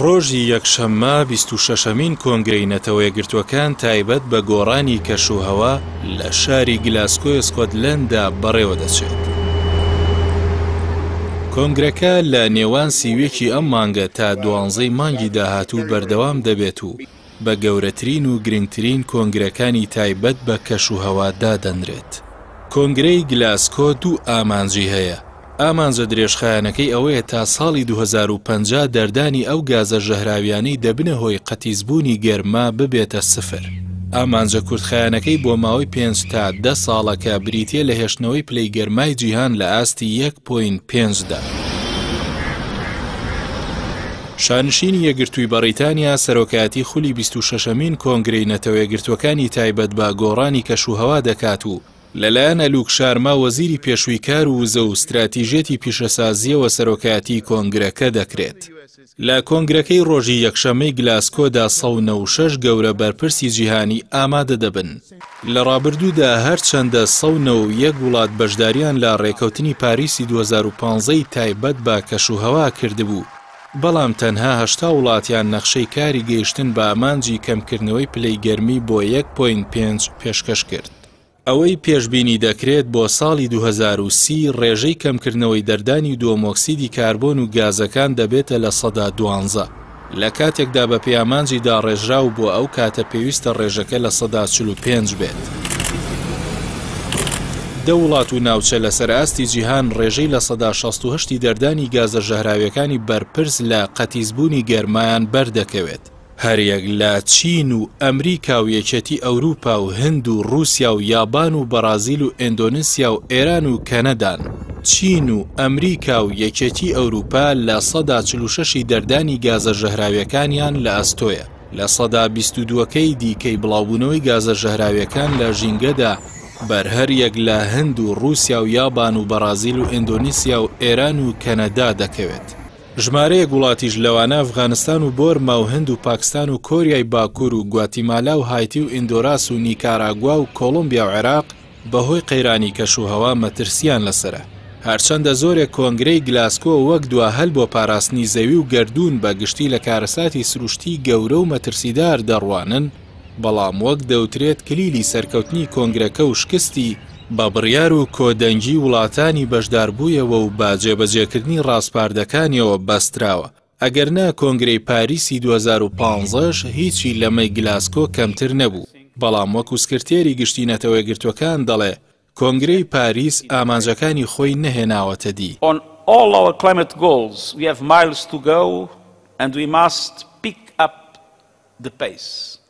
ڕۆژی یەکشەممە 26مین کۆنگرەی نەتەوە یەکگرتووەکان تایبەت بە گۆڕانی کەشوهەوا لە شاری گلاسکۆی سکۆتلەنددا بەڕێوە دەچێت. کۆنگرەکە لە نێوان سیوێکی ئەم مانگە تا 12 مانگی داهاتوو بەردەوام دەبێت و بە گەورەترین و گرنگترین کۆنگرەکانی تایبەت بە کەشوهەوا دادەنرێت. کۆنگرەی گلاسکۆ دوو ئامانجی هەیە. ئامانجە درێژخایەنەکەی ئەوەیە تا ساڵی 2050 دەردانی ئەو گازە ژەهراویانەی دەبنە هۆی قەتیزبوونی گەرما ببێتە سفر. ئامانجە کورتخایەنەکەی بۆ ماوەی 5 تا 10 ساڵەکە بریتیە لە هێشتنەوەی پلەی گەرمای جیهان لە ئاستی 1.5دا. شانشینی یەکگرتووی بەڕیتانیا سەرۆکایەتی خولی 26مین کۆنگرەی نەتەوە یەکگرتووەکانی تایبەت بە گۆڕانی کەشوهەوا دەکات و لەلایەن ئەلوک شارما وەزیری پێشوویکار و وزە و استراتیژێتی پیشەسازیەوە سەرۆکایەتی کۆنگرەکە دەکرێت. لە کۆنگرەکەی ڕۆژی یەکشەمەی گلاسکۆدا 196 گەورە بەرپرسی جیهانی ئامادە دەبن. لە ڕابردوودا هەرچەندە 101 وڵات بەشداریان لە ڕێکەوتنی پاریسی 2015 تایبەت بە کەشوهەوا کردبوو، بەڵام تەنها 80 وڵاتیان نەخشەی کاری گەیشتن بە ئامانجی کەمکردنەوەی پلەی گەرمی بۆ 1.5 پێشکەش کرد. ئەوەی پێشبینی دەکرێت بۆ ساڵی 2030 ڕێژەی کەمکردنەوەی دەردانی دووەمۆکسیدی کاربۆن و گازەکان دەبێتە لە 12. لە کاتێکدا بە پەیامانجی داڕێژراو بۆ ئەو کاتە پێویستە ڕێژەکە لە 45 بێت. دە وڵات و ناوچە لەسەر ئاستی جیهان ڕێژەی لە 168 دەردانی گازە ژەهراویەکانی بەرپرس لە قەتیزبوونی گەرمایان بەردەکەوێت. هەریەک لە چین و ئەمریکا و یەکێتی ئەوروپا و هند و رووسیا و یابان و بەرازیل و ئیندۆنسیا و ئێران و کەنەدان. چین و ئەمریکا و یەکێتی ئەوروپا لە 146 دەردانی گازە ژەهراویەکانیان لە ئەستۆیە. لە 122کەی دیکەی بڵاوبوونەوەی گازە ژەهراویەکان لە ژینگەدا بەرهەریەک لە هند و رووسیا و یابان و بەرازیل و ئیندۆنسیا و ئێران و کەنەدا دەکەوێت. ژمارەیەک وڵاتیش لەوانە ئەفغانستان و بۆرما و هند و پاکستان و کۆریای باکوور و گواتیمالا و هایتی و ئیندۆراس و نیکاراگوا و کۆڵۆمبیا و عێراق بەهۆی قەیرانی کەشوهەوا مەترسیان لەسرە. هەرچەندە زۆرێک کۆنگرەی گلاسکۆ وەک دواهەل بۆ پاراستنی زەوی و گەردوون بە گشتی لە کارەساتی سروشتی گەورە و مەترسیدار دەڕوانن، بەڵام وەک دەوترێت کلیلی سەرکەوتنی کۆنگرەکە و شکستی بە بڕیار و کۆدەنگی وڵاتانی بەشداربوویەوە و با جێبەجێکردنی ڕاستپاردەکانیەوە بەستراوە. ئەگەرنا کۆنگرەی پاریسی 2015 هیچی لەمەی گلاسکۆ کەمتر نەبوو، بەڵام وەکو سکرتێری گشتی نەتەوە یەکگرتووەکان دەڵێ کۆنگرەی پاریس ئامانجەکانی خۆی نەهێناوەتە دی. On all our climate goals we have miles to go and we must pick up the pace.